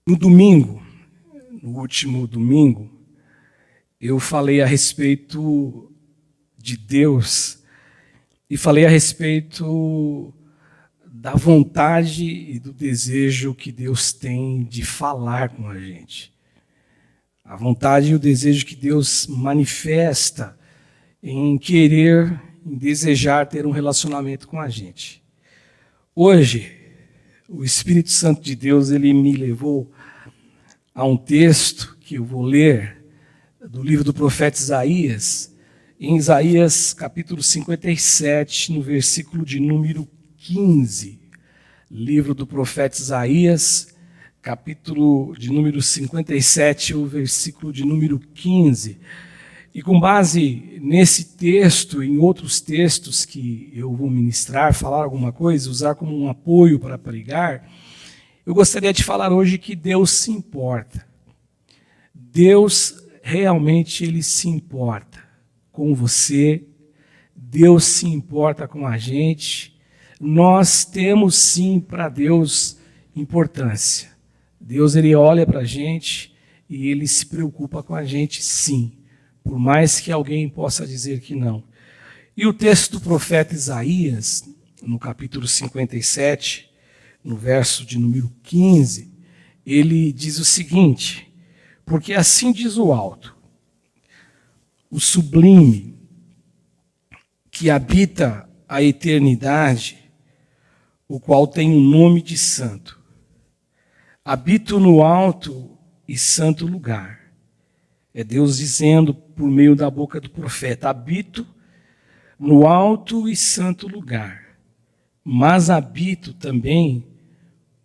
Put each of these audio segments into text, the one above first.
No domingo, no último domingo, eu falei a respeito de Deus e falei a respeito da vontade e do desejo que Deus tem de falar com a gente. A vontade e o desejo que Deus manifesta em querer, em desejar ter um relacionamento com a gente. Hoje, o Espírito Santo de Deus, ele me levou a um texto que eu vou ler do livro do profeta Isaías, em Isaías capítulo 57, no versículo de número 15. Livro do profeta Isaías, capítulo de número 57, o versículo de número 15. E com base nesse texto e em outros textos que eu vou ministrar, falar alguma coisa, usar como um apoio para pregar, eu gostaria de falar hoje que Deus se importa. Deus realmente ele se importa com você, Deus se importa com a gente. Nós temos sim para Deus importância. Deus ele olha para a gente e ele se preocupa com a gente sim, por mais que alguém possa dizer que não. E o texto do profeta Isaías, no capítulo 57, no verso de número 15, ele diz o seguinte: porque assim diz o alto, o sublime, que habita a eternidade, o qual tem o nome de santo. Habito no alto e santo lugar. É Deus dizendo por meio da boca do profeta: habito no alto e santo lugar, mas habito também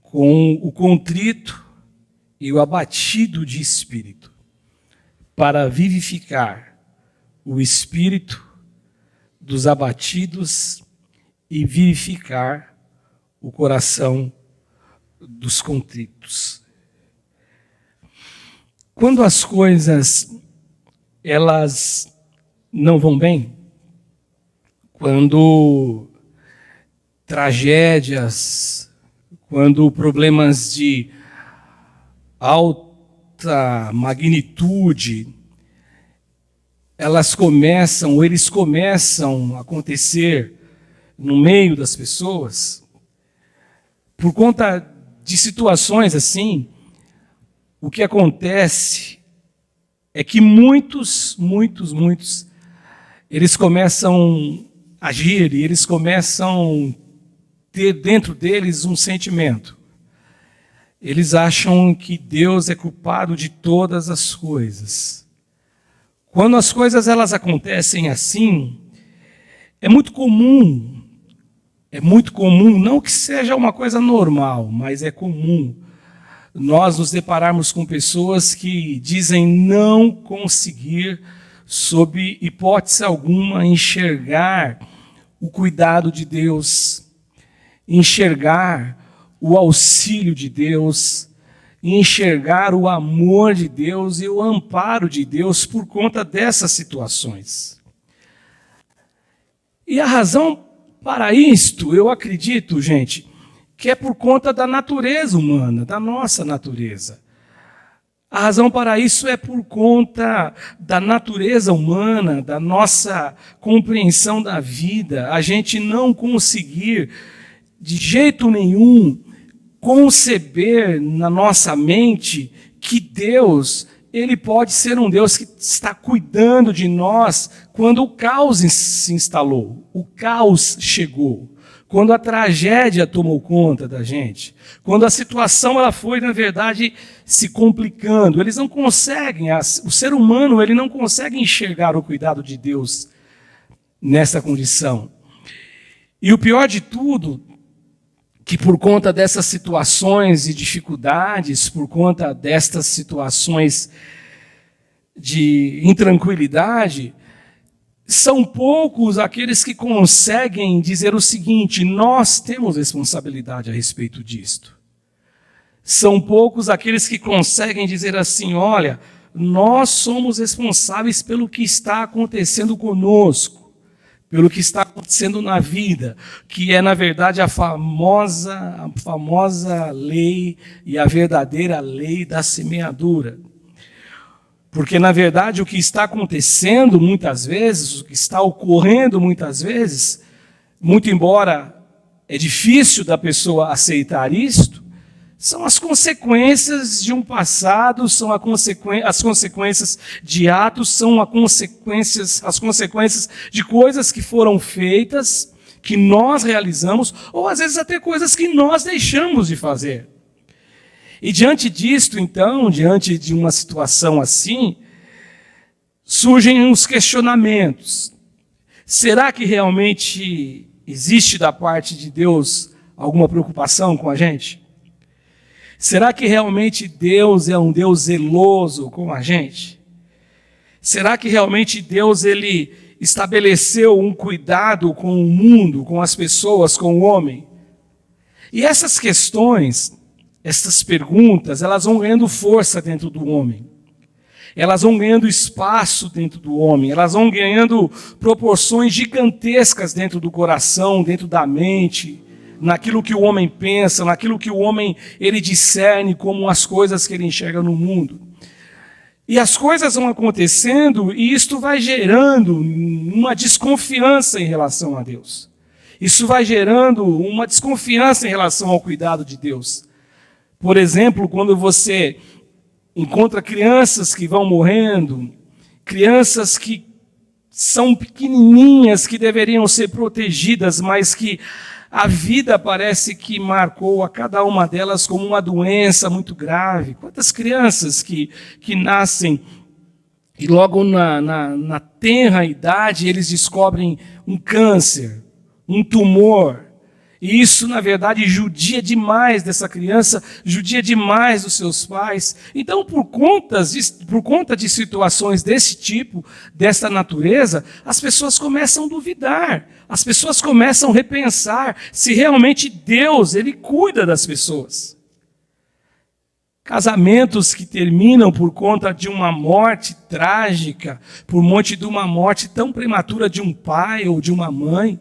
com o contrito e o abatido de espírito, para vivificar o espírito dos abatidos e vivificar o coração dos contritos. Quando as coisas elas não vão bem, quando tragédias, quando problemas de alta magnitude, eles começam a acontecer no meio das pessoas, por conta de situações assim, o que acontece é que muitos, eles começam a agir e eles começam a ter dentro deles um sentimento. Eles acham que Deus é culpado de todas as coisas. Quando as coisas elas acontecem assim, é muito comum, não que seja uma coisa normal, mas é comum nós nos depararmos com pessoas que dizem não conseguir, sob hipótese alguma, enxergar o cuidado de Deus, enxergar o auxílio de Deus, enxergar o amor de Deus e o amparo de Deus por conta dessas situações. E a razão para isto, eu acredito, gente, que é por conta da natureza humana, da nossa natureza. A razão para isso é por conta da natureza humana, da nossa compreensão da vida, a gente não conseguir, de jeito nenhum, conceber na nossa mente que Deus, ele pode ser um Deus que está cuidando de nós quando o caos se instalou, o caos chegou, quando a tragédia tomou conta da gente, quando a situação ela foi, na verdade, se complicando. Eles não conseguem, o ser humano ele não consegue enxergar o cuidado de Deus nessa condição. E o pior de tudo, que por conta dessas situações e dificuldades, por conta destas situações de intranquilidade, são poucos aqueles que conseguem dizer o seguinte: nós temos responsabilidade a respeito disto. São poucos aqueles que conseguem dizer assim: olha, nós somos responsáveis pelo que está acontecendo conosco. pelo que está acontecendo na vida, que é, na verdade, a famosa lei e a verdadeira lei da semeadura. Porque, na verdade, o que está acontecendo muitas vezes, o que está ocorrendo muitas vezes, muito embora é difícil da pessoa aceitar isto, são as consequências de um passado, são as consequências de atos, são as consequências de coisas que foram feitas, que nós realizamos, ou às vezes até coisas que nós deixamos de fazer. E diante disto, então, diante de uma situação assim, surgem os questionamentos. Será que realmente existe da parte de Deus alguma preocupação com a gente? Será que realmente Deus é um Deus zeloso com a gente? Será que realmente Deus ele estabeleceu um cuidado com o mundo, com as pessoas, com o homem? E essas questões, essas perguntas, elas vão ganhando força dentro do homem. Elas vão ganhando espaço dentro do homem. Elas vão ganhando proporções gigantescas dentro do coração, dentro da mente, naquilo que o homem pensa, naquilo que o homem ele discerne como as coisas que ele enxerga no mundo. E as coisas vão acontecendo e isto vai gerando uma desconfiança em relação a Deus. Isso vai gerando uma desconfiança em relação ao cuidado de Deus. Por exemplo, quando você encontra crianças que vão morrendo, crianças que são pequenininhas, que deveriam ser protegidas, mas que a vida parece que marcou a cada uma delas como uma doença muito grave. Quantas crianças que nascem e logo na tenra idade eles descobrem um câncer, um tumor. E isso, na verdade, judia demais dessa criança, judia demais dos seus pais. Então, por conta de situações desse tipo, dessa natureza, as pessoas começam a duvidar, as pessoas começam a repensar se realmente Deus, ele cuida das pessoas. Casamentos que terminam por conta de uma morte trágica, por conta de uma morte tão prematura de um pai ou de uma mãe.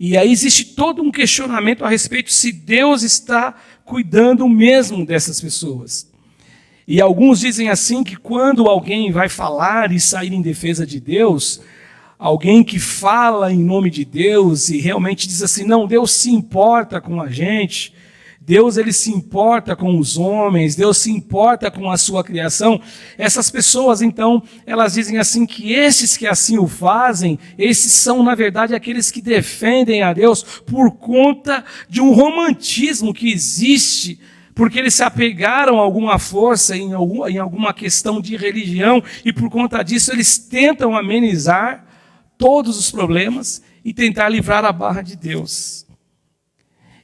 E aí existe todo um questionamento a respeito se Deus está cuidando mesmo dessas pessoas. E alguns dizem assim que quando alguém vai falar e sair em defesa de Deus, alguém que fala em nome de Deus e realmente diz assim, não, Deus se importa com a gente, Deus ele se importa com os homens, Deus se importa com a sua criação. Essas pessoas, então, elas dizem assim que esses que assim o fazem, esses são, na verdade, aqueles que defendem a Deus por conta de um romantismo que existe, porque eles se apegaram a alguma força em alguma questão de religião e por conta disso eles tentam amenizar todos os problemas e tentar livrar a barra de Deus.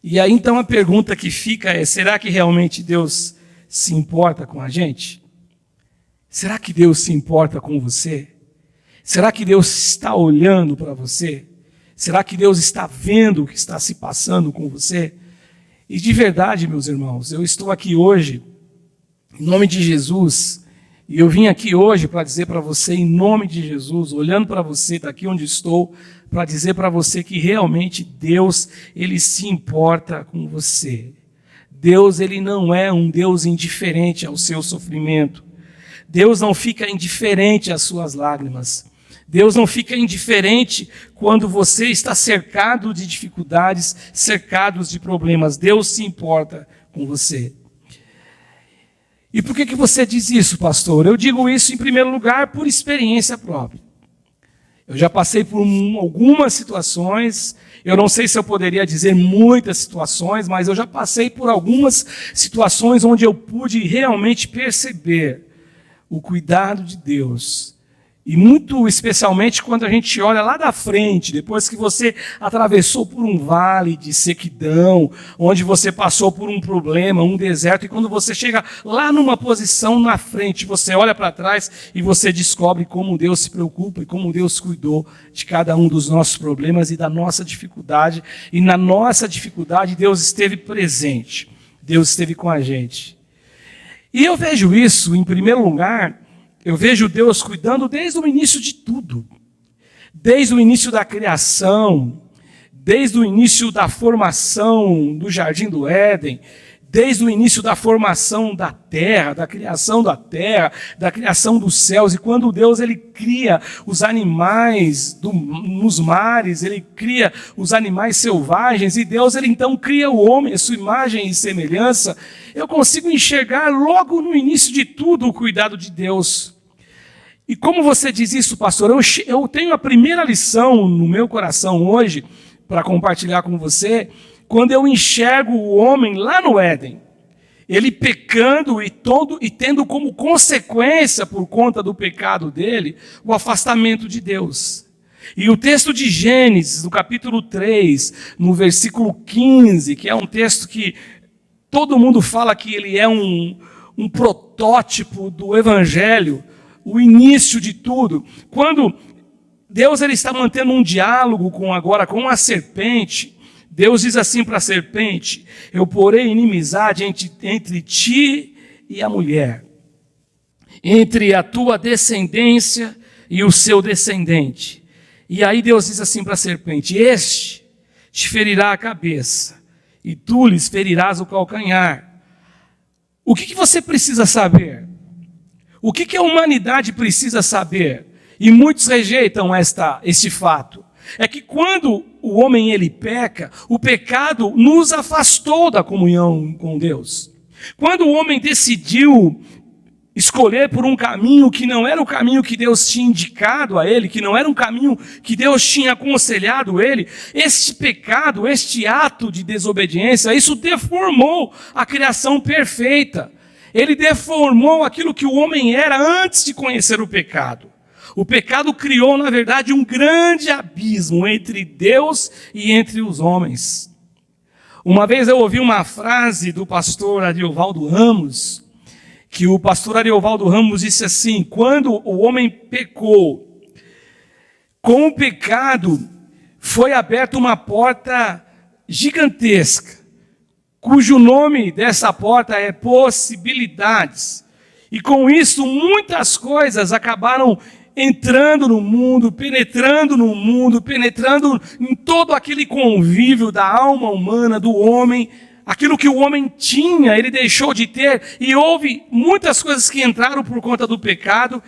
E aí então a pergunta que fica é, será que realmente Deus se importa com a gente? Será que Deus se importa com você? Será que Deus está olhando para você? Será que Deus está vendo o que está se passando com você? E de verdade, meus irmãos, eu estou aqui hoje, em nome de Jesus, e eu vim aqui hoje para dizer para você, em nome de Jesus, olhando para você, daqui onde estou, para dizer para você que realmente Deus, ele se importa com você. Deus, ele não é um Deus indiferente ao seu sofrimento. Deus não fica indiferente às suas lágrimas. Deus não fica indiferente quando você está cercado de dificuldades, cercado de problemas. Deus se importa com você. E por que você diz isso, pastor? Eu digo isso, em primeiro lugar, por experiência própria. Eu já passei por algumas situações, eu não sei se eu poderia dizer muitas situações, mas eu já passei por algumas situações onde eu pude realmente perceber o cuidado de Deus. E muito especialmente quando a gente olha lá da frente, depois que você atravessou por um vale de sequidão, onde você passou por um problema, um deserto, e quando você chega lá numa posição na frente, você olha para trás e você descobre como Deus se preocupa e como Deus cuidou de cada um dos nossos problemas e da nossa dificuldade. E na nossa dificuldade Deus esteve presente, Deus esteve com a gente. E eu vejo isso, em primeiro lugar, eu vejo Deus cuidando desde o início de tudo. desde o início da criação, desde o início da formação do Jardim do Éden, desde o início da formação da terra, da criação dos céus, e quando Deus ele cria os animais nos mares, ele cria os animais selvagens, e Deus ele então cria o homem, a sua imagem e semelhança, eu consigo enxergar logo no início de tudo o cuidado de Deus. E como você diz isso, pastor? Eu tenho a primeira lição no meu coração hoje, para compartilhar com você, quando eu enxergo o homem lá no Éden, ele pecando e tendo como consequência, por conta do pecado dele, o afastamento de Deus. E o texto de Gênesis, no capítulo 3, no versículo 15, que é um texto que todo mundo fala que ele é um protótipo do Evangelho, o início de tudo, quando Deus ele está mantendo um diálogo com a serpente. Deus diz assim para a serpente: eu porei inimizade entre ti e a mulher, entre a tua descendência e o seu descendente. E aí Deus diz assim para a serpente: este te ferirá a cabeça, e tu lhes ferirás o calcanhar. O que você precisa saber? O que a humanidade precisa saber? E muitos rejeitam este fato. É que quando o homem ele peca, o pecado nos afastou da comunhão com Deus. Quando o homem decidiu escolher por um caminho que não era o caminho que Deus tinha indicado a ele, que não era um caminho que Deus tinha aconselhado ele, este pecado, este ato de desobediência, isso deformou a criação perfeita. Ele deformou aquilo que o homem era antes de conhecer o pecado. O pecado criou, na verdade, um grande abismo entre Deus e entre os homens. Uma vez eu ouvi uma frase do pastor Ariovaldo Ramos, que o pastor Ariovaldo Ramos disse assim: quando o homem pecou, com o pecado foi aberta uma porta gigantesca, cujo nome dessa porta é possibilidades. E com isso muitas coisas acabaram entrando no mundo, penetrando em todo aquele convívio da alma humana, do homem. Aquilo que o homem tinha, ele deixou de ter, e houve muitas coisas que entraram por conta do pecado,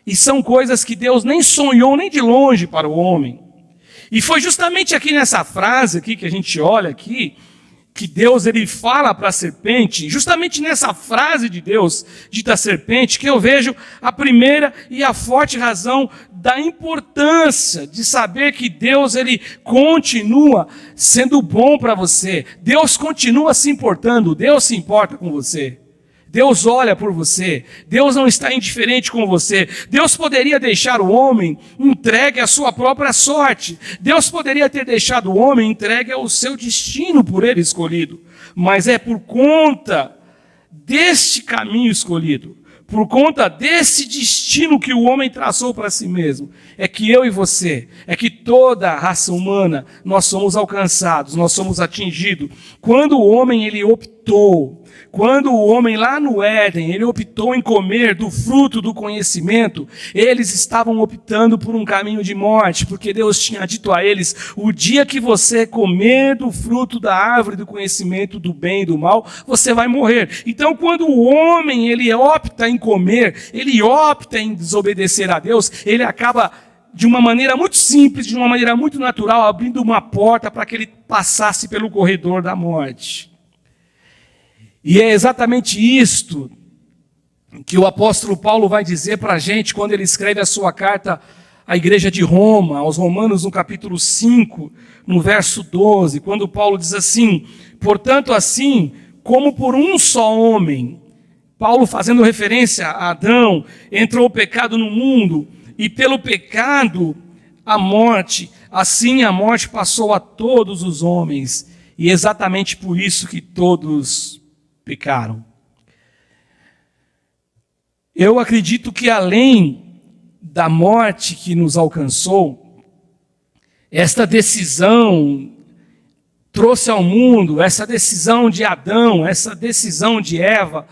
e são coisas que Deus nem sonhou nem de longe para o homem. E foi justamente aqui nessa frase aqui que a gente olha aqui, que Deus ele fala para a serpente, justamente nessa frase de Deus, dita à serpente, que eu vejo a primeira e a forte razão da importância de saber que Deus ele continua sendo bom para você. Deus continua se importando, Deus se importa com você. Deus olha por você, Deus não está indiferente com você. Deus poderia deixar o homem entregue à sua própria sorte. Deus poderia ter deixado o homem entregue ao seu destino por ele escolhido. Mas é por conta deste caminho escolhido, por conta desse destino que o homem traçou para si mesmo, é que eu e você, é que toda a raça humana, nós somos alcançados, nós somos atingidos. Quando o homem ele optou, quando o homem lá no Éden, ele optou em comer do fruto do conhecimento, eles estavam optando por um caminho de morte, porque Deus tinha dito a eles: o dia que você comer do fruto da árvore do conhecimento do bem e do mal, você vai morrer. Então, quando o homem ele opta em comer, ele opta em desobedecer a Deus, ele acaba de uma maneira muito simples, de uma maneira muito natural, abrindo uma porta para que ele passasse pelo corredor da morte. E é exatamente isto que o apóstolo Paulo vai dizer para a gente quando ele escreve a sua carta à igreja de Roma, aos Romanos, no capítulo 5, no verso 12, quando Paulo diz assim: portanto, assim como por um só homem, Paulo fazendo referência a Adão, entrou o pecado no mundo, e pelo pecado a morte, assim a morte passou a todos os homens, e exatamente por isso que todos pecaram. Eu acredito que além da morte que nos alcançou, esta decisão trouxe ao mundo, essa decisão de Adão, essa decisão de Eva,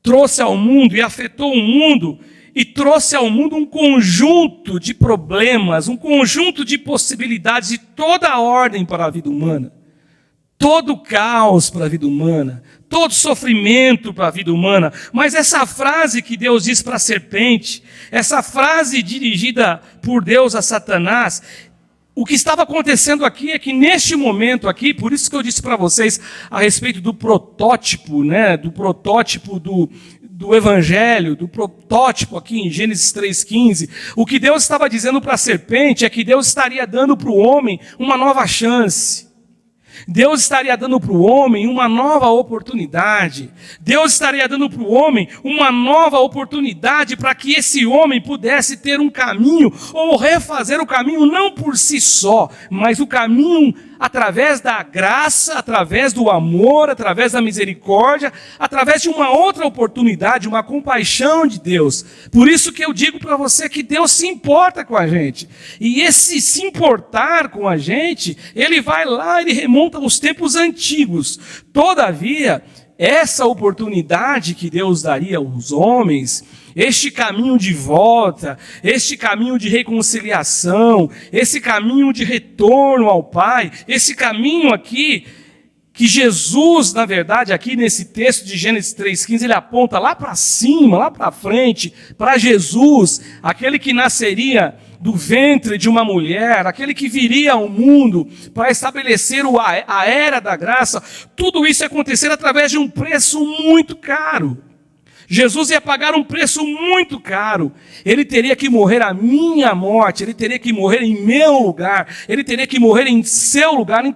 trouxe ao mundo e afetou o mundo e trouxe ao mundo um conjunto de problemas, um conjunto de possibilidades de toda a ordem para a vida humana. Todo o caos para a vida humana, todo sofrimento para a vida humana. Mas essa frase que Deus diz para a serpente, essa frase dirigida por Deus a Satanás, o que estava acontecendo aqui é que neste momento aqui, por isso que eu disse para vocês a respeito do protótipo, né, do protótipo do Evangelho, do protótipo aqui em Gênesis 3,15, o que Deus estava dizendo para a serpente é que Deus estaria dando para o homem uma nova chance. Deus estaria dando para o homem uma nova oportunidade. Deus estaria dando para o homem uma nova oportunidade para que esse homem pudesse ter um caminho, ou refazer o caminho não por si só, mas o caminho através da graça, através do amor, através da misericórdia, através de uma outra oportunidade, uma compaixão de Deus. Por isso que eu digo para você que Deus se importa com a gente. E esse se importar com a gente, ele vai lá, ele remonta aos tempos antigos. Todavia, essa oportunidade que Deus daria aos homens, este caminho de volta, este caminho de reconciliação, esse caminho de retorno ao Pai, esse caminho aqui, que Jesus, na verdade, aqui nesse texto de Gênesis 3,15, ele aponta lá para cima, lá para frente, para Jesus, aquele que nasceria do ventre de uma mulher, aquele que viria ao mundo para estabelecer a era da graça. Tudo isso ia acontecer através de um preço muito caro. Jesus ia pagar um preço muito caro. Ele teria que morrer a minha morte, ele teria que morrer em meu lugar, ele teria que morrer em seu lugar. Em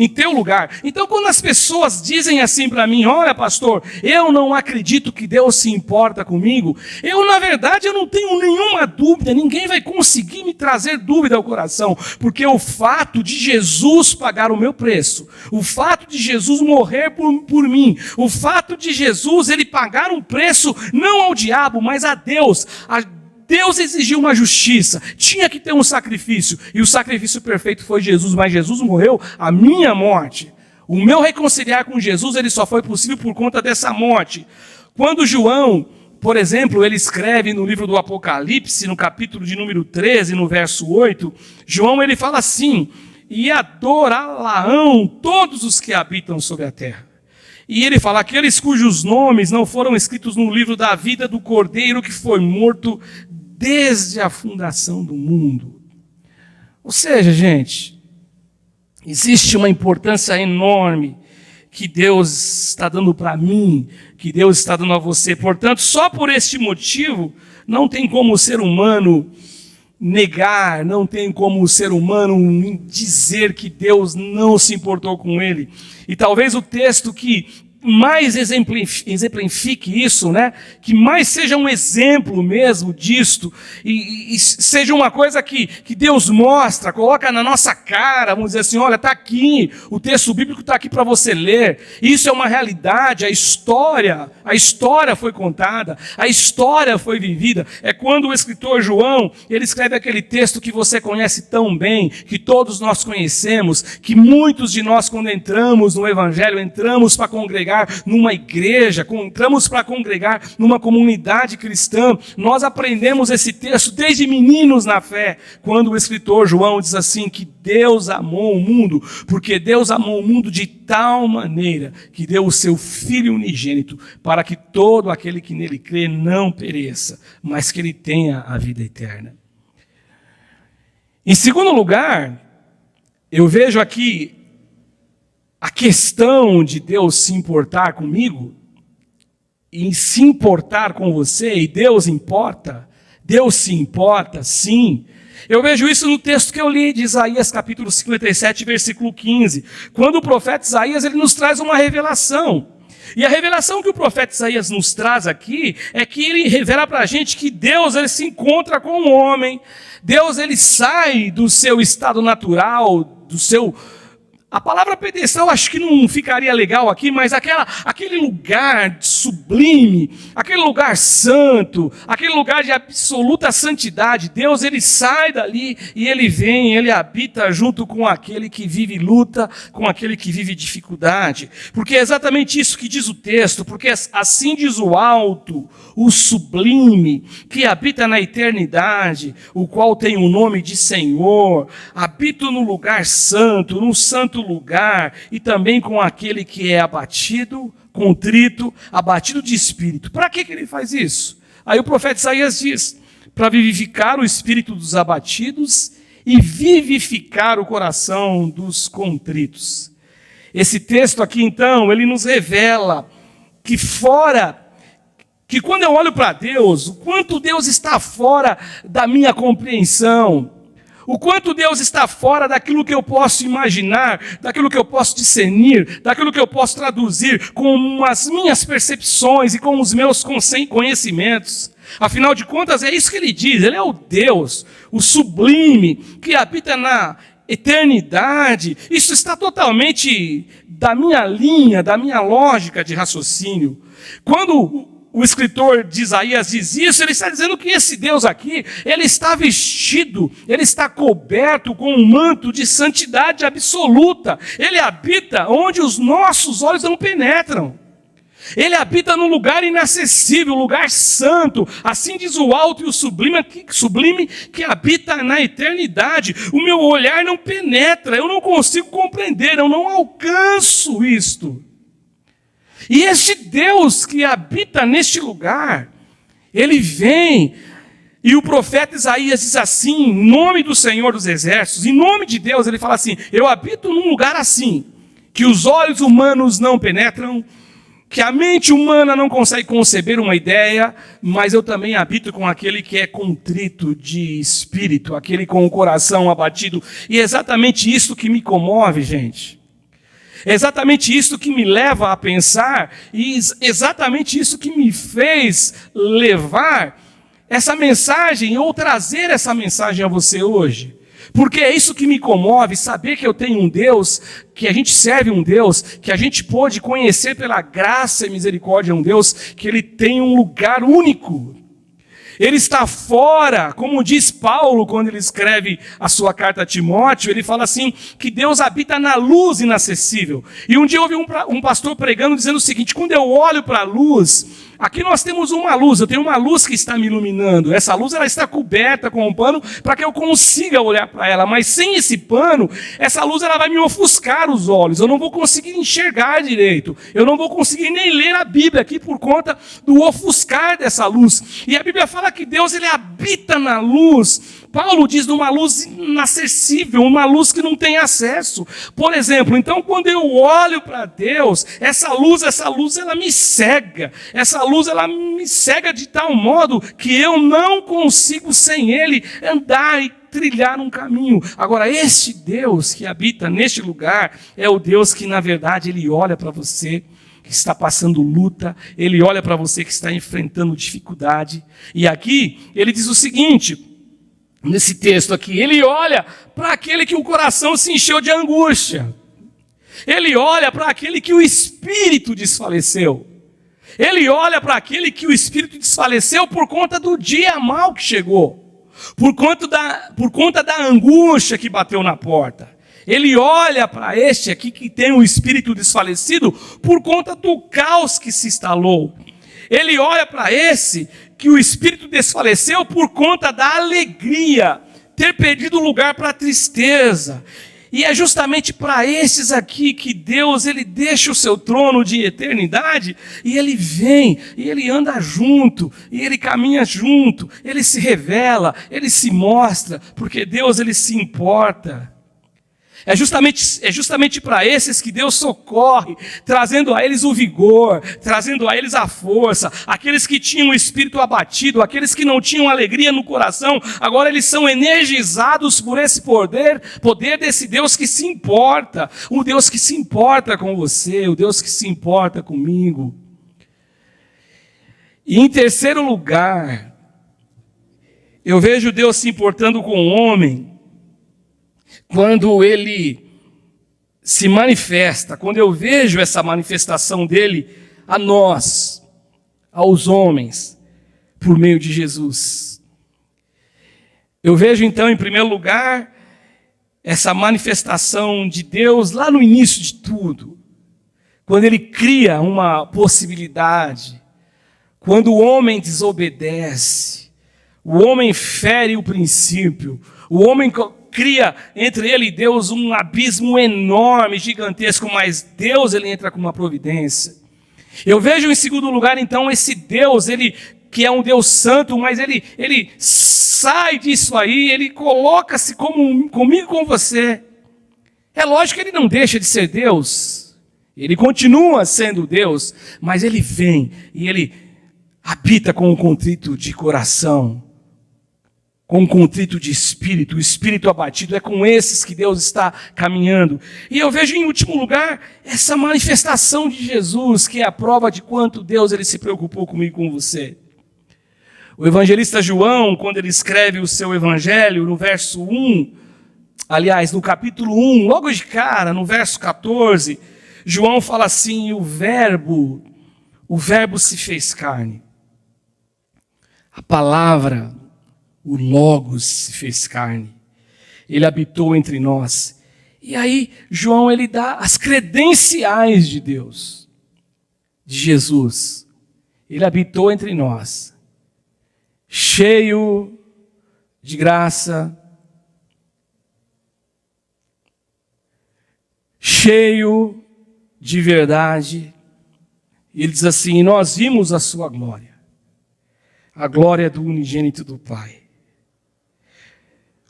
teu lugar. Então, quando as pessoas dizem assim para mim: olha, pastor, eu não acredito que Deus se importa comigo, na verdade, eu não tenho nenhuma dúvida, ninguém vai conseguir me trazer dúvida ao coração, porque o fato de Jesus pagar o meu preço, o fato de Jesus morrer por mim, o fato de Jesus, ele pagar um preço não ao diabo, mas a Deus. Deus exigiu uma justiça, tinha que ter um sacrifício, e o sacrifício perfeito foi Jesus, mas Jesus morreu a minha morte. O meu reconciliar com Jesus, ele só foi possível por conta dessa morte. Quando João, por exemplo, ele escreve no livro do Apocalipse, no capítulo de número 13, no verso 8, João ele fala assim: e adorá-la-ão todos os que habitam sobre a terra. E ele fala: aqueles cujos nomes não foram escritos no livro da vida do Cordeiro que foi morto desde a fundação do mundo. Ou seja, gente, existe uma importância enorme que Deus está dando para mim, que Deus está dando a você. Portanto, só por este motivo, não tem como o ser humano negar, não tem como o ser humano dizer que Deus não se importou com ele. E talvez o texto que mais exemplifique isso, né? Que mais seja um exemplo mesmo disto, e seja uma coisa que Deus mostra, coloca na nossa cara, vamos dizer assim: olha, está aqui, o texto bíblico está aqui para você ler, isso é uma realidade, a história foi contada, a história foi vivida. É quando o escritor João, ele escreve aquele texto que você conhece tão bem, que todos nós conhecemos, que muitos de nós, quando entramos no Evangelho, entramos para congregar numa igreja, entramos para congregar numa comunidade cristã, nós aprendemos esse texto desde meninos na fé, quando o escritor João diz assim, que Deus amou o mundo, porque Deus amou o mundo de tal maneira que deu o seu Filho unigênito, para que todo aquele que nele crê não pereça, mas que ele tenha a vida eterna. Em segundo lugar, eu vejo aqui a questão de Deus se importar comigo, e se importar com você, e Deus se importa, sim. Eu vejo isso no texto que eu li de Isaías capítulo 57, versículo 15, quando o profeta Isaías ele nos traz uma revelação. E a revelação que o profeta Isaías nos traz aqui, é que ele revela para a gente que Deus ele se encontra com o homem, Deus ele sai do seu estado natural, do seu A palavra pedestal acho que não ficaria legal aqui, mas aquele lugar sublime, aquele lugar santo, aquele lugar de absoluta santidade, Deus ele sai dali e ele vem, ele habita junto com aquele que vive luta, com aquele que vive dificuldade. Porque é exatamente isso que diz o texto, porque assim diz o alto, o sublime, que habita na eternidade, o qual tem o nome de Senhor, habito no lugar santo, num santo lugar, e também com aquele que é abatido, contrito, abatido de espírito. Para que ele faz isso? Aí o profeta Isaías diz, para vivificar o espírito dos abatidos e vivificar o coração dos contritos. Esse texto aqui, então, ele nos revela que quando eu olho para Deus, o quanto Deus está fora da minha compreensão, o quanto Deus está fora daquilo que eu posso imaginar, daquilo que eu posso discernir, daquilo que eu posso traduzir com as minhas percepções e com os meus conhecimentos. Afinal de contas, é isso que ele diz, ele é o Deus, o sublime, que habita na eternidade. Isso está totalmente da minha linha, da minha lógica de raciocínio. Quando o escritor de Isaías diz isso, ele está dizendo que esse Deus aqui, ele está vestido, ele está coberto com um manto de santidade absoluta. Ele habita onde os nossos olhos não penetram. Ele habita num lugar inacessível, lugar santo. Assim diz o alto e o sublime que habita na eternidade. O meu olhar não penetra, eu não consigo compreender, eu não alcanço isto. E este Deus que habita neste lugar, ele vem, e o profeta Isaías diz assim, em nome do Senhor dos Exércitos, em nome de Deus, ele fala assim, eu habito num lugar assim, que os olhos humanos não penetram, que a mente humana não consegue conceber uma ideia, mas eu também habito com aquele que é contrito de espírito, aquele com o coração abatido, e é exatamente isso que me comove, gente. É exatamente isso que me leva a pensar e exatamente isso que me fez levar essa mensagem ou trazer essa mensagem a você hoje. Porque é isso que me comove, saber que eu tenho um Deus, que a gente serve um Deus, que a gente pôde conhecer pela graça e misericórdia um Deus, que ele tem um lugar único. Ele está fora, como diz Paulo quando ele escreve a sua carta a Timóteo, ele fala assim, que Deus habita na luz inacessível. E um dia eu ouvi um pastor pregando dizendo o seguinte, quando eu olho para a luz, aqui nós temos uma luz, eu tenho uma luz que está me iluminando, essa luz ela está coberta com um pano para que eu consiga olhar para ela, mas sem esse pano, essa luz ela vai me ofuscar os olhos, eu não vou conseguir enxergar direito, eu não vou conseguir nem ler a Bíblia aqui por conta do ofuscar dessa luz. E a Bíblia fala que Deus ele habita na luz. Paulo diz de uma luz inacessível, uma luz que não tem acesso. Por exemplo, então quando eu olho para Deus, essa luz ela me cega. Essa luz ela me cega de tal modo que eu não consigo sem Ele andar e trilhar um caminho. Agora, este Deus que habita neste lugar é o Deus que, na verdade, Ele olha para você que está passando luta, Ele olha para você que está enfrentando dificuldade. E aqui, Ele diz o seguinte, nesse texto aqui, Ele olha para aquele que o coração se encheu de angústia. Ele olha para aquele que o espírito desfaleceu. Ele olha para aquele que o espírito desfaleceu por conta do dia mau que chegou, por conta da angústia que bateu na porta. Ele olha para este aqui que tem o espírito desfalecido por conta do caos que se instalou. Ele olha para esse que o espírito desfaleceu por conta da alegria, ter perdido lugar para a tristeza. E é justamente para esses aqui que Deus ele deixa o seu trono de eternidade e ele vem, e ele anda junto, e ele caminha junto, ele se revela, ele se mostra, porque Deus ele se importa. É justamente para esses que Deus socorre, trazendo a eles o vigor, trazendo a eles a força. Aqueles que tinham o espírito abatido, aqueles que não tinham alegria no coração, agora eles são energizados por esse poder desse Deus que se importa. O Deus que se importa com você, o Deus que se importa comigo. E em terceiro lugar, eu vejo Deus se importando com o homem, quando ele se manifesta, quando eu vejo essa manifestação dele a nós, aos homens, por meio de Jesus. Eu vejo então, em primeiro lugar, essa manifestação de Deus lá no início de tudo, quando ele cria uma possibilidade, quando o homem desobedece, o homem fere o princípio, o homem cria entre ele e Deus um abismo enorme, gigantesco, mas Deus ele entra com uma providência. Eu vejo em segundo lugar então esse Deus, ele que é um Deus santo, mas ele sai disso aí, ele coloca-se comigo, com você. É lógico que ele não deixa de ser Deus, ele continua sendo Deus, mas ele vem e ele habita com um contrito de coração, com um contrito de espírito, o espírito abatido. É com esses que Deus está caminhando. E eu vejo em último lugar essa manifestação de Jesus, que é a prova de quanto Deus ele se preocupou comigo e com você. O evangelista João, quando ele escreve o seu evangelho, no verso 1, aliás, no capítulo 1, logo de cara, no verso 14, João fala assim: o verbo se fez carne. A palavra, o Logos se fez carne. Ele habitou entre nós. E aí, João, ele dá as credenciais de Deus, de Jesus. Ele habitou entre nós, cheio de graça, cheio de verdade. E ele diz assim: nós vimos a sua glória, a glória do unigênito do Pai.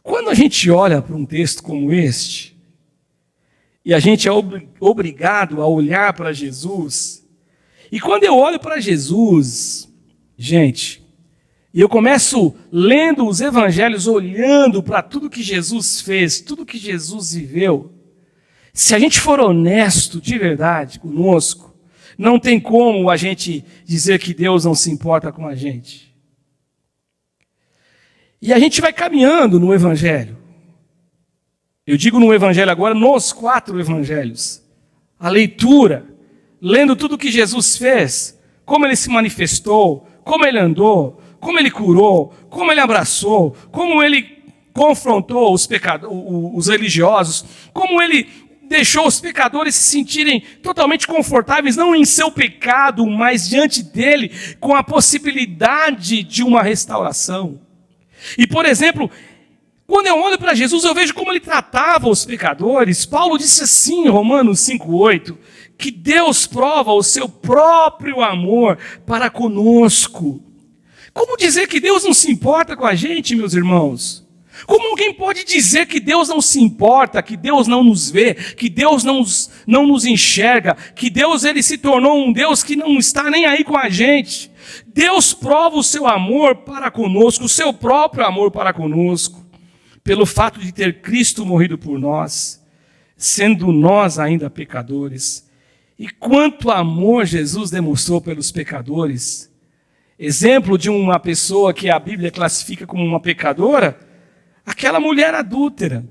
Quando a gente olha para um texto como este, e a gente é obrigado a olhar para Jesus, e quando eu olho para Jesus, gente, e eu começo lendo os evangelhos, olhando para tudo que Jesus fez, tudo que Jesus viveu, se a gente for honesto de verdade conosco, não tem como a gente dizer que Deus não se importa com a gente. E a gente vai caminhando no evangelho. Eu digo no evangelho agora, nos 4 evangelhos. A leitura, lendo tudo que Jesus fez, como ele se manifestou, como ele andou, como ele curou, como ele abraçou, como ele confrontou os religiosos, como ele deixou os pecadores se sentirem totalmente confortáveis, não em seu pecado, mas diante dele, com a possibilidade de uma restauração. E, por exemplo, quando eu olho para Jesus, eu vejo como ele tratava os pecadores. Paulo disse assim em Romanos 5,8, que Deus prova o seu próprio amor para conosco. Como dizer que Deus não se importa com a gente, meus irmãos? Como alguém pode dizer que Deus não se importa, que Deus não nos vê, que Deus não nos enxerga, que Deus ele se tornou um Deus que não está nem aí com a gente? Deus prova o seu amor para conosco, o seu próprio amor para conosco, pelo fato de ter Cristo morrido por nós, sendo nós ainda pecadores. E quanto amor Jesus demonstrou pelos pecadores. Exemplo de uma pessoa que a Bíblia classifica como uma pecadora, aquela mulher adúltera.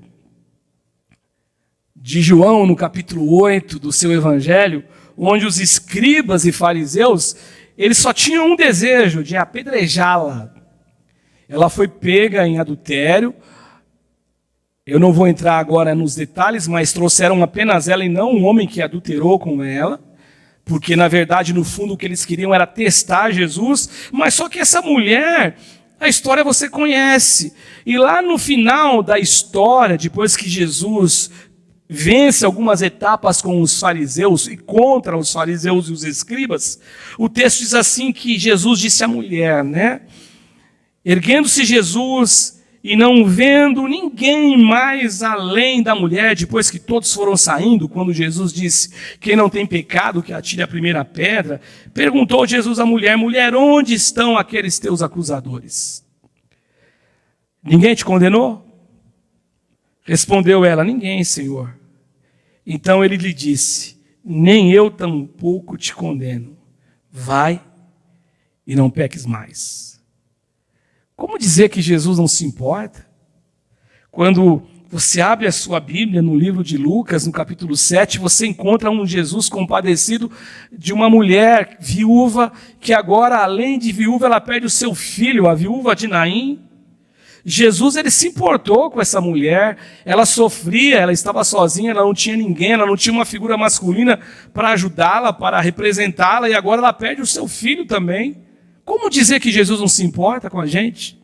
De João, no capítulo 8 do seu evangelho, onde os escribas e fariseus, eles só tinham um desejo, de apedrejá-la. Ela foi pega em adultério. Eu não vou entrar agora nos detalhes, mas trouxeram apenas ela e não um homem que adulterou com ela, porque na verdade, no fundo, o que eles queriam era testar Jesus. Mas só que essa mulher, a história você conhece. E lá no final da história, depois que Jesus vence algumas etapas com os fariseus e contra os fariseus e os escribas, o texto diz assim que Jesus disse à mulher, né? Erguendo-se Jesus e não vendo ninguém mais além da mulher, depois que todos foram saindo, quando Jesus disse: quem não tem pecado, que atire a primeira pedra, perguntou Jesus à mulher: mulher, onde estão aqueles teus acusadores? Ninguém te condenou? Respondeu ela: ninguém, Senhor. Então ele lhe disse: nem eu tampouco te condeno. Vai e não peques mais. Como dizer que Jesus não se importa? Quando Você abre a sua Bíblia no livro de Lucas, no capítulo 7, você encontra um Jesus compadecido de uma mulher viúva, que agora, além de viúva, ela perde o seu filho, a viúva de Naim. Jesus, ele se importou com essa mulher, ela sofria, ela estava sozinha, ela não tinha ninguém, ela não tinha uma figura masculina para ajudá-la, para representá-la, e agora ela perde o seu filho também. Como dizer que Jesus não se importa com a gente?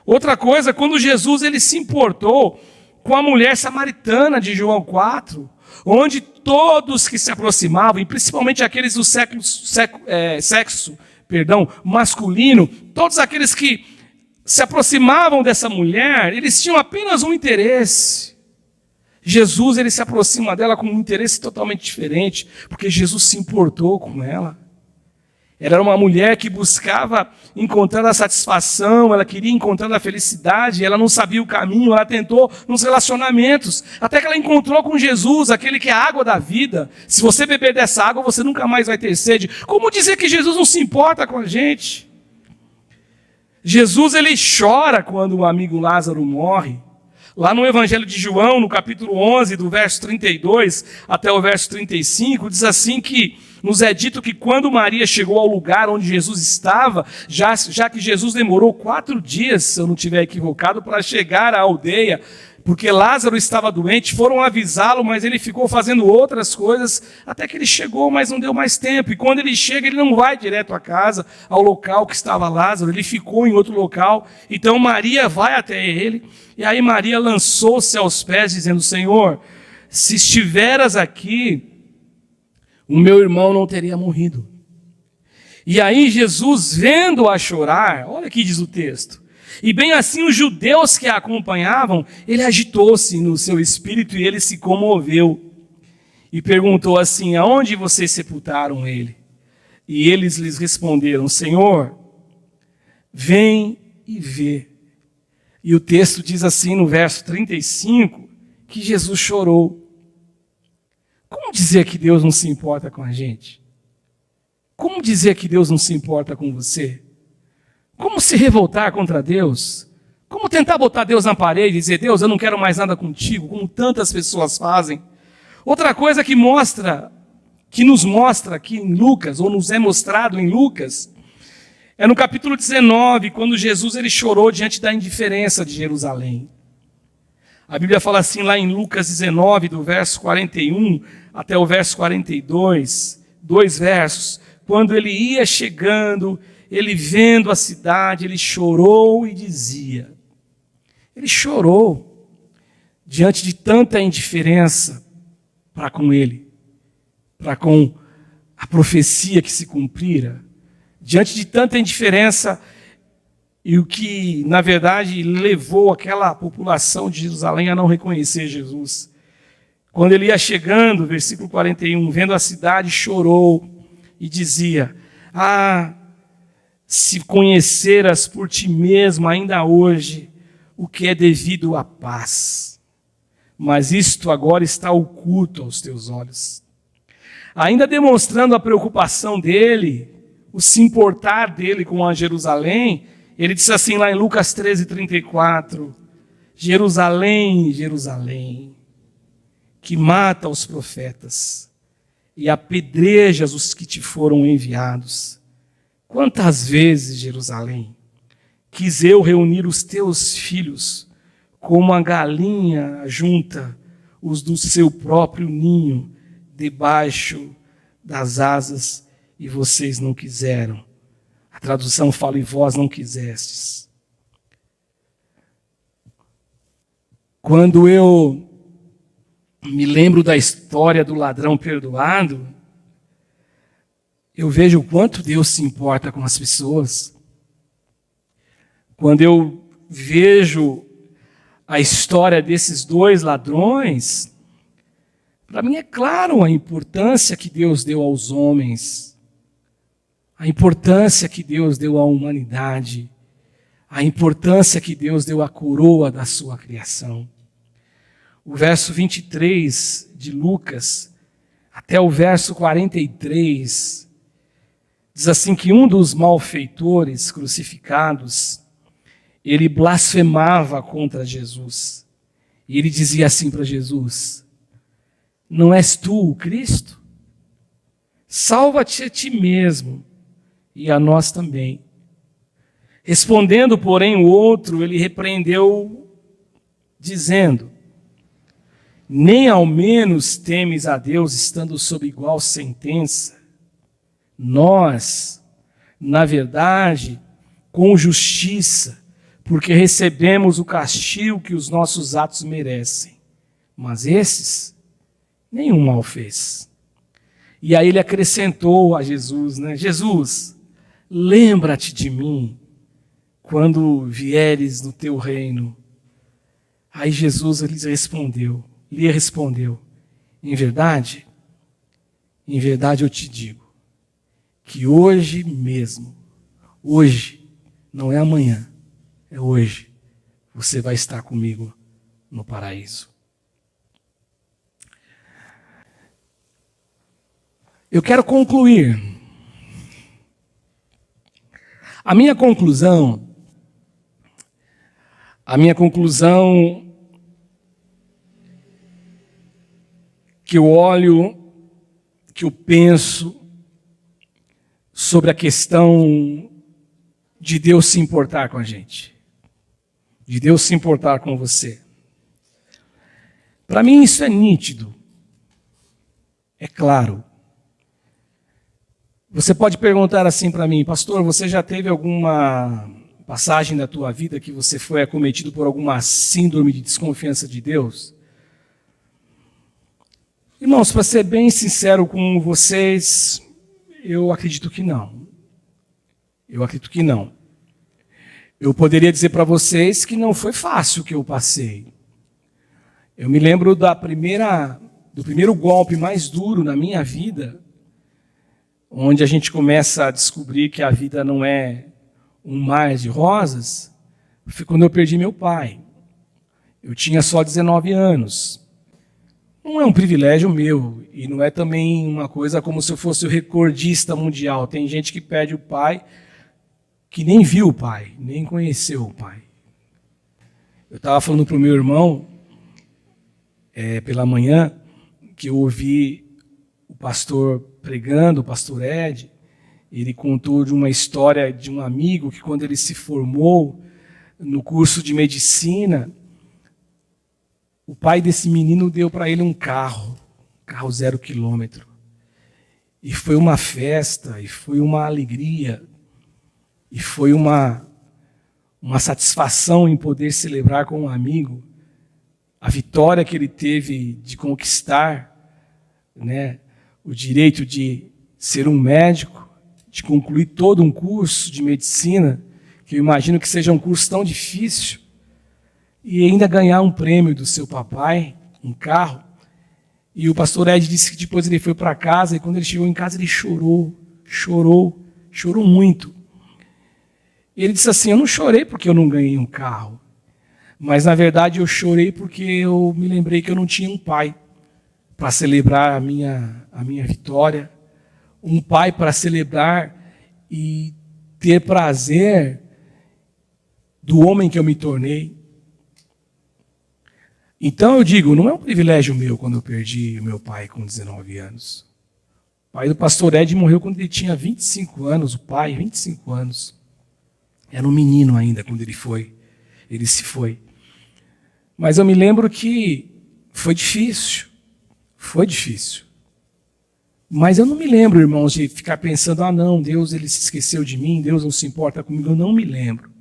Outra coisa, quando Jesus ele se importou com a mulher samaritana de João 4, onde todos que se aproximavam, e principalmente aqueles do sexo masculino, todos aqueles que se aproximavam dessa mulher, eles tinham apenas um interesse. Jesus ele se aproxima dela com um interesse totalmente diferente, porque Jesus se importou com ela. Ela era uma mulher que buscava encontrar a satisfação, ela queria encontrar a felicidade, ela não sabia o caminho, ela tentou nos relacionamentos, até que ela encontrou com Jesus, aquele que é a água da vida. Se você beber dessa água, você nunca mais vai ter sede. Como dizer que Jesus não se importa com a gente? Jesus ele chora quando o amigo Lázaro morre. Lá no Evangelho de João, no capítulo 11, do verso 32 até o verso 35, diz assim que nos é dito que quando Maria chegou ao lugar onde Jesus estava, já que Jesus demorou 4 dias, se eu não estiver equivocado, para chegar à aldeia, porque Lázaro estava doente, foram avisá-lo, mas ele ficou fazendo outras coisas, até que ele chegou, mas não deu mais tempo. E quando ele chega, ele não vai direto à casa, ao local que estava Lázaro, ele ficou em outro local. Então Maria vai até ele, e aí Maria lançou-se aos pés, dizendo: Senhor, se estiveras aqui, o meu irmão não teria morrido. E aí Jesus, vendo-a chorar, olha o que diz o texto, e bem assim os judeus que a acompanhavam, ele agitou-se no seu espírito e ele se comoveu. E perguntou assim: aonde vocês sepultaram ele? E eles lhes responderam: Senhor, vem e vê. E o texto diz assim no verso 35, que Jesus chorou. Como dizer que Deus não se importa com a gente? Como dizer que Deus não se importa com você? Como se revoltar contra Deus? Como tentar botar Deus na parede e dizer: Deus, eu não quero mais nada contigo, como tantas pessoas fazem. Outra coisa que nos mostra aqui em Lucas, ou nos é mostrado em Lucas, é no capítulo 19, quando Jesus ele chorou diante da indiferença de Jerusalém. A Bíblia fala assim lá em Lucas 19, do verso 41 até o verso 42, 2 versos. Quando ele ia chegando, ele vendo a cidade, ele chorou e dizia. Ele chorou diante de tanta indiferença para com ele, para com a profecia que se cumprira, diante de tanta indiferença. E o que, na verdade, levou aquela população de Jerusalém a não reconhecer Jesus. Quando ele ia chegando, versículo 41, vendo a cidade, chorou e dizia: se conheceras por ti mesmo ainda hoje o que é devido à paz, mas isto agora está oculto aos teus olhos. Ainda demonstrando a preocupação dele, o se importar dele com a Jerusalém, ele disse assim lá em Lucas 13:34, Jerusalém, Jerusalém, que mata os profetas e apedrejas os que te foram enviados. Quantas vezes, Jerusalém, quis eu reunir os teus filhos, como a galinha junta os do seu próprio ninho, debaixo das asas, e vocês não quiseram. A tradução fala: e vós não quisestes. Quando eu me lembro da história do ladrão perdoado, eu vejo o quanto Deus se importa com as pessoas. Quando eu vejo a história desses 2 ladrões, para mim é claro a importância que Deus deu aos homens, a importância que Deus deu à humanidade, a importância que Deus deu à coroa da sua criação. O verso 23 de Lucas, até o verso 43, diz assim que um dos malfeitores crucificados, ele blasfemava contra Jesus E ele dizia assim para Jesus: não és tu o Cristo? Salva-te a ti mesmo e a nós também. Respondendo, porém, o outro, ele repreendeu, dizendo: nem ao menos temes a Deus, estando sob igual sentença. Nós, na verdade, com justiça, porque recebemos o castigo que os nossos atos merecem. Mas esses, nenhum mal fez. E aí ele acrescentou a Jesus, né? Jesus, lembra-te de mim quando vieres no teu reino. Aí Jesus lhe respondeu, em verdade eu te digo, que hoje mesmo, hoje, não é amanhã, é hoje, você vai estar comigo no paraíso. Eu quero concluir. A minha conclusão que eu olho, que eu penso sobre a questão de Deus se importar com a gente, de Deus se importar com você. Para mim isso é nítido, é claro. Você pode perguntar assim para mim: pastor, você já teve alguma passagem da tua vida que você foi acometido por alguma síndrome de desconfiança de Deus? Irmãos, para ser bem sincero com vocês, eu acredito que não. Eu poderia dizer para vocês que não foi fácil o que eu passei. Eu me lembro do primeiro golpe mais duro na minha vida, onde a gente começa a descobrir que a vida não é um mar de rosas, foi quando eu perdi meu pai. Eu tinha só 19 anos. Não é um privilégio meu, e não é também uma coisa como se eu fosse o recordista mundial. Tem gente que perde o pai, que nem viu o pai, nem conheceu o pai. Eu estava falando para o meu irmão, pela manhã, que eu ouvi o pastor pregando, o pastor Ed. Ele contou de uma história de um amigo que, quando ele se formou no curso de medicina, o pai desse menino deu para ele um carro 0 quilômetro. E foi uma festa, e foi uma alegria, e foi uma satisfação em poder celebrar com um amigo a vitória que ele teve de conquistar, né, o direito de ser um médico, de concluir todo um curso de medicina, que eu imagino que seja um curso tão difícil, e ainda ganhar um prêmio do seu papai, um carro. E o pastor Ed disse que depois ele foi para casa, e quando ele chegou em casa ele chorou muito. E ele disse assim: eu não chorei porque eu não ganhei um carro, mas na verdade eu chorei porque eu me lembrei que eu não tinha um pai para celebrar a minha vitória, um pai para celebrar e ter prazer do homem que eu me tornei. Então eu digo, não é um privilégio meu quando eu perdi meu pai com 19 anos. O pai do pastor Ed morreu quando ele tinha 25 anos, o pai, 25 anos. Era um menino ainda quando ele se foi. Mas eu me lembro que foi difícil. Mas eu não me lembro, irmãos, de ficar pensando: ah não, Deus ele se esqueceu de mim, Deus não se importa comigo. Eu não me lembro.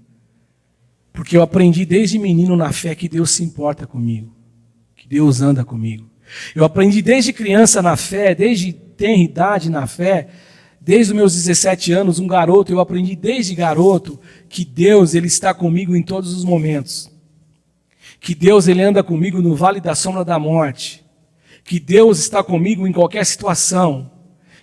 Porque eu aprendi desde menino na fé que Deus se importa comigo, que Deus anda comigo. Eu aprendi desde criança na fé, desde tenra idade na fé, desde os meus 17 anos, um garoto, eu aprendi desde garoto que Deus ele está comigo em todos os momentos. Que Deus ele anda comigo no vale da sombra da morte. Que Deus está comigo em qualquer situação.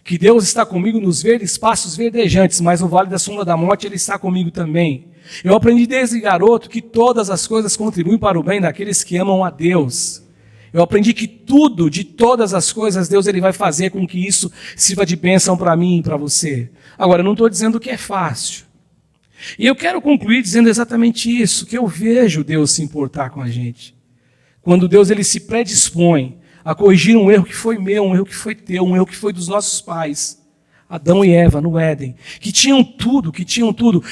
Que Deus está comigo nos verdes pastos verdejantes, mas no vale da sombra da morte ele está comigo também. Eu aprendi desde garoto que todas as coisas contribuem para o bem daqueles que amam a Deus. Eu aprendi que tudo, de todas as coisas, Deus ele vai fazer com que isso sirva de bênção para mim e para você. Agora, eu não estou dizendo que é fácil. E eu quero concluir dizendo exatamente isso, que eu vejo Deus se importar com a gente. Quando Deus ele se predispõe a corrigir um erro que foi meu, um erro que foi teu, um erro que foi dos nossos pais, Adão e Eva no Éden, que tinham tudo.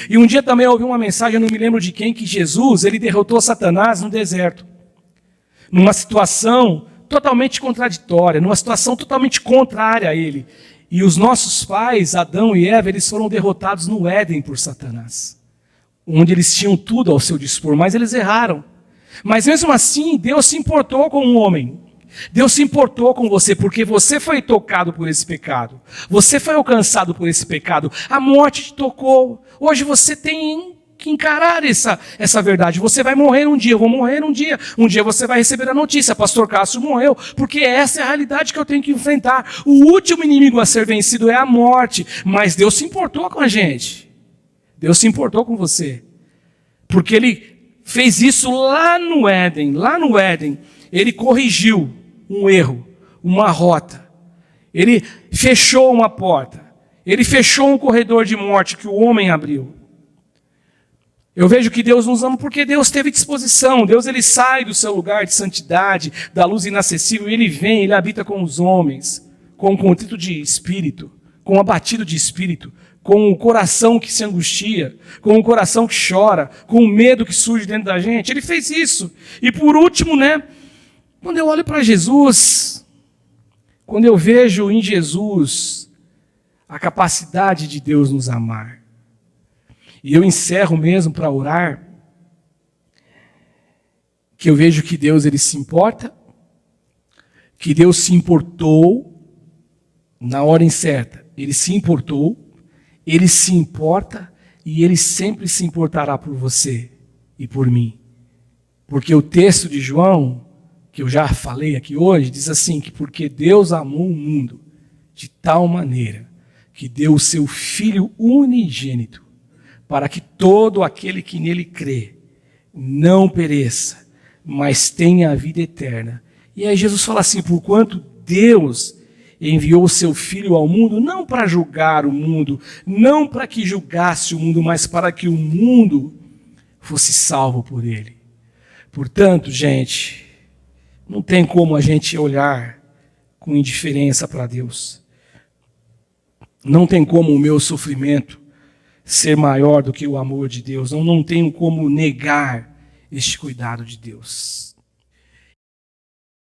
E um dia também eu ouvi uma mensagem, eu não me lembro de quem, que Jesus ele derrotou Satanás no deserto, numa situação totalmente contraditória, numa situação totalmente contrária a ele. E os nossos pais, Adão e Eva, eles foram derrotados no Éden por Satanás, onde eles tinham tudo ao seu dispor, mas eles erraram. Mas mesmo assim, Deus se importou com o homem. Deus se importou com você, porque você foi tocado por esse pecado. Você foi alcançado por esse pecado. A morte te tocou. Hoje você tem que encarar essa verdade. Você vai morrer um dia, eu vou morrer um dia. Um dia você vai receber a notícia, pastor Cássio morreu, porque essa é a realidade que eu tenho que enfrentar. O último inimigo a ser vencido é a morte. Mas Deus se importou com a gente. Deus se importou com você. Porque Ele fez isso lá no Éden. Lá no Éden, Ele corrigiu um erro, uma rota. Ele fechou uma porta. Ele fechou um corredor de morte que o homem abriu. Eu vejo que Deus nos ama porque Deus teve disposição. Deus ele sai do seu lugar de santidade, da luz inacessível, e Ele vem, Ele habita com os homens, com um contrito de espírito, com um abatido de espírito, com o coração que se angustia, com o coração que chora, com o medo que surge dentro da gente. Ele fez isso. E por último, quando eu olho para Jesus, quando eu vejo em Jesus a capacidade de Deus nos amar, e eu encerro mesmo para orar, que eu vejo que Deus ele se importa, que Deus se importou na hora incerta. Ele se importou, Ele se importa e Ele sempre se importará por você e por mim. Porque o texto de João, que eu já falei aqui hoje, diz assim, que porque Deus amou o mundo de tal maneira que deu o seu Filho unigênito, para que todo aquele que nele crê não pereça, mas tenha a vida eterna. E aí Jesus fala assim, porquanto Deus enviou o seu Filho ao mundo, não para julgar o mundo, não para que julgasse o mundo, mas para que o mundo fosse salvo por ele. Portanto, gente, não tem como a gente olhar com indiferença para Deus. Não tem como o meu sofrimento ser maior do que o amor de Deus. Eu não tenho como negar este cuidado de Deus.